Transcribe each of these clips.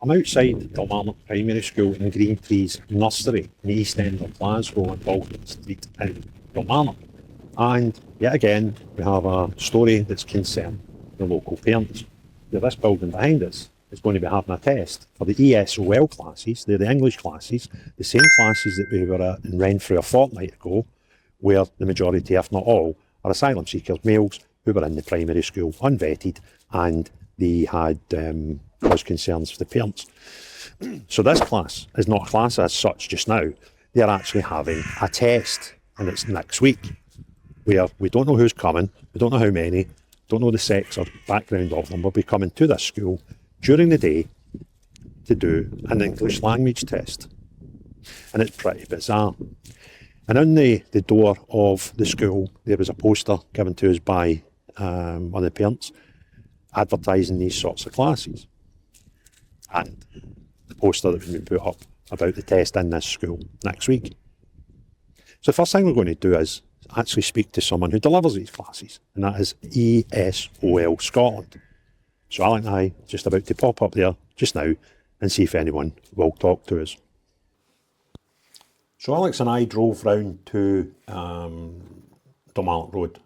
I'm outside Kilmarnock Primary School in Green Trees Nursery in the East End of Glasgow on Baldwin Street in Kilmarnock. And yet again, we have a story that's concerned the local parents. Now, this building behind us is going to be having a test for the ESOL classes. They're the English classes, the same classes that we were at in Renfrew a fortnight ago, where the majority, if not all, are asylum seekers, males who were in the primary school unvetted, and they had caused concerns for the parents. So this class is not a class as such just now. They're actually having a test, and it's next week, where we don't know who's coming, we don't know how many, don't know the sex or background of them. Will be coming to this school during the day to do an English language test. And it's pretty bizarre. And on the door of the school, there was a poster given to us by one of the parents advertising these sorts of classes. And the poster that was been put up about the test in this school next week. So the first thing we're going to do is actually speak to someone who delivers these classes, and that is ESOL Scotland. So Alec and I just about to pop up there just now and see if anyone will talk to us. So Alex and I drove round to Kilmarnock Road,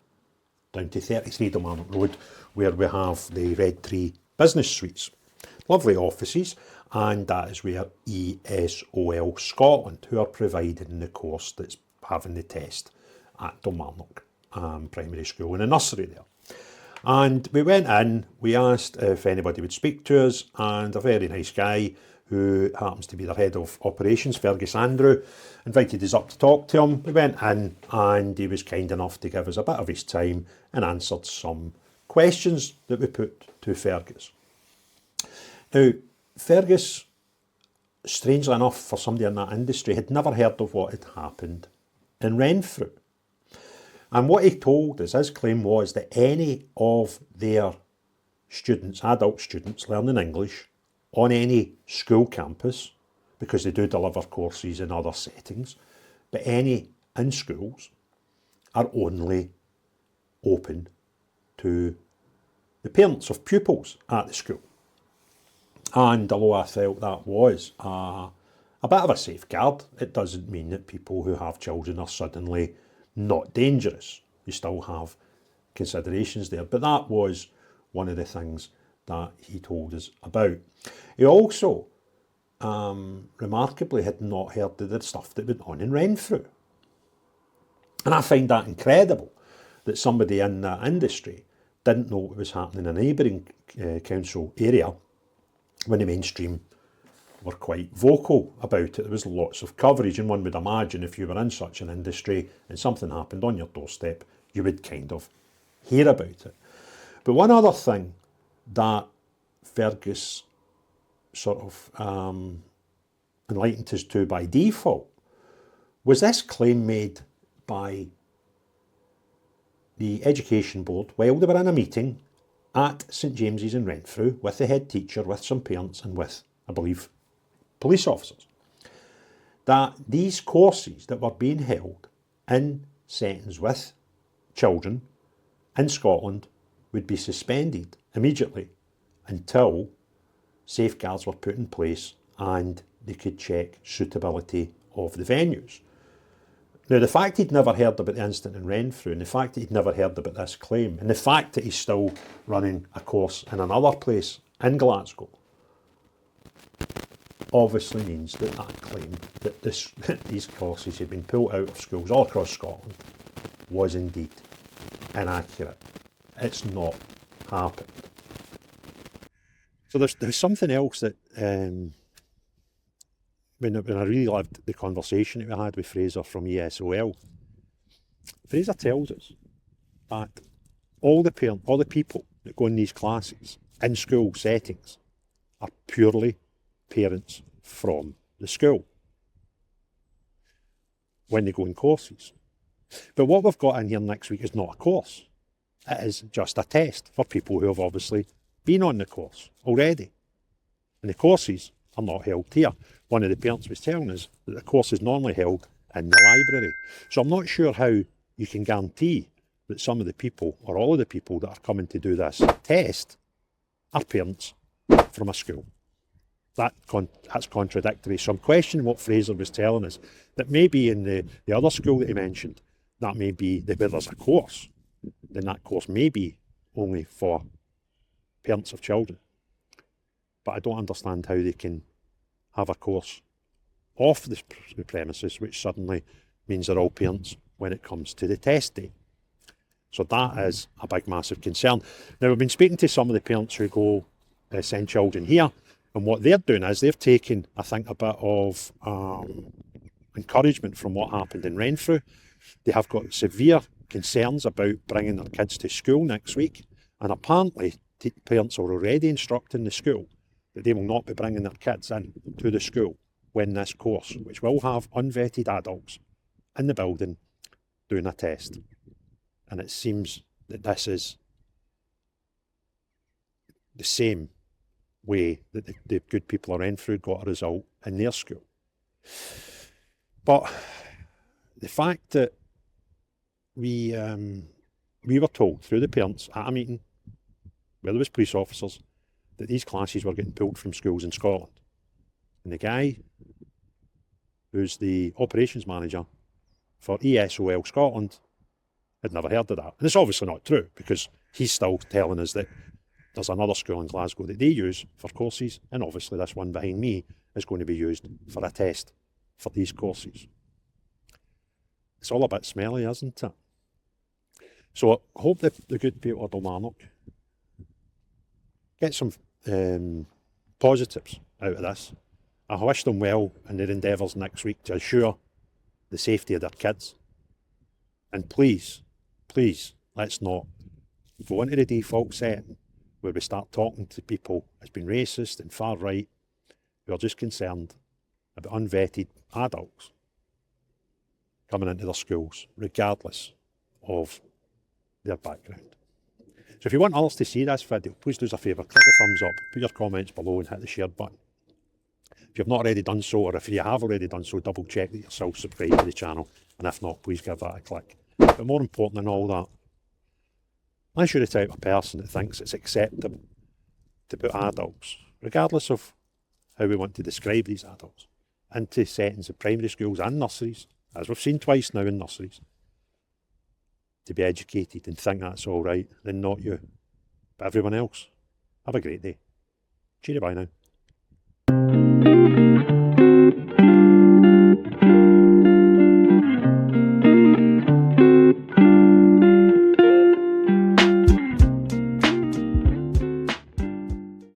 down to 33 Kilmarnock Road, where we have the Red Tree Business Suites. Lovely offices, and that is where ESOL Scotland, who are providing the course that's having the test at Kilmarnock Primary School in a nursery there. And we went in, we asked if anybody would speak to us, and a very nice guy who happens to be their head of operations, Fergus Andrew, invited us up to talk to him. We went in and he was kind enough to give us a bit of his time and answered some questions that we put to Fergus. Now, Fergus, strangely enough for somebody in that industry, had never heard of what had happened in Renfrew. And what he told us, his claim was that any of their students, adult students learning English on any school campus, because they do deliver courses in other settings, but any in schools, are only open to the parents of pupils at the school. And although I felt that was a bit of a safeguard, it doesn't mean that people who have children are suddenly not dangerous. You still have considerations there, but that was one of the things that he told us about. He also remarkably had not heard of the stuff that went on in Renfrew. And I find that incredible that somebody in that industry didn't know what was happening in a neighbouring council area when the mainstream were quite vocal about it. There was lots of coverage, and one would imagine if you were in such an industry and something happened on your doorstep, you would kind of hear about it. But one other thing that Fergus sort of enlightened us to by default was this claim made by the Education Board while they were in a meeting at St James's in Renfrew with the head teacher, with some parents and with, I believe, police officers, that these courses that were being held in settings with children in Scotland would be suspended immediately until safeguards were put in place and they could check suitability of the venues. Now, the fact he'd never heard about the incident in Renfrew, and the fact that he'd never heard about this claim, and the fact that he's still running a course in another place in Glasgow, obviously means that that claim that these courses had been pulled out of schools all across Scotland was indeed inaccurate. It's not happened. So there's something else that when I really loved the conversation that we had with Fraser from ESOL. Fraser tells us that all the people that go in these classes in school settings are purely parents from the school when they go in courses. But what we've got in here next week is not a course. It is just a test for people who have obviously been on the course already. And the courses are not held here. One of the parents was telling us that the course is normally held in the library. So I'm not sure how you can guarantee that some of the people, or all of the people that are coming to do this test, are parents from a school. that's contradictory. So I'm questioning what Fraser was telling us, that maybe in the other school that he mentioned, that may be where there's a course, then that course may be only for parents of children. But I don't understand how they can have a course off the premises, which suddenly means they're all parents when it comes to the test day. So that is a big, massive concern. Now, we've been speaking to some of the parents who go send children here, and what they're doing is they've taken, I think, a bit of encouragement from what happened in Renfrew. They have got severe concerns about bringing their kids to school next week, and apparently parents are already instructing the school that they will not be bringing their kids in to the school when this course, which will have unvetted adults in the building doing a test. And it seems that this is the same way that the good people of Renfrew got a result in their school. But the fact that we were told through the parents at a meeting where there was police officers that these classes were getting pulled from schools in Scotland. And the guy who's the operations manager for ESOL Scotland had never heard of that. And it's obviously not true, because he's still telling us that there's another school in Glasgow that they use for courses, and obviously this one behind me is going to be used for a test for these courses. It's all a bit smelly, isn't it? So I hope that the good people of Kilmarnock get some positives out of this. I wish them well in their endeavours next week to assure the safety of their kids. And please, let's not go into the default setting where we start talking to people as being racist and far right who are just concerned about unvetted adults coming into their schools, regardless of their background. So if you want others to see this video, please do us a favour, click the thumbs up, put your comments below and hit the share button. If you've not already done so, or if you have already done so, double check that you're still subscribed to the channel, and if not, please give that a click. But more important than all that, unless you're the type of person that thinks it's acceptable to put adults, regardless of how we want to describe these adults, into settings of primary schools and nurseries, as we've seen twice now in nurseries, to be educated and think that's all right, then not you, but everyone else. Have a great day. Cheerio, bye now.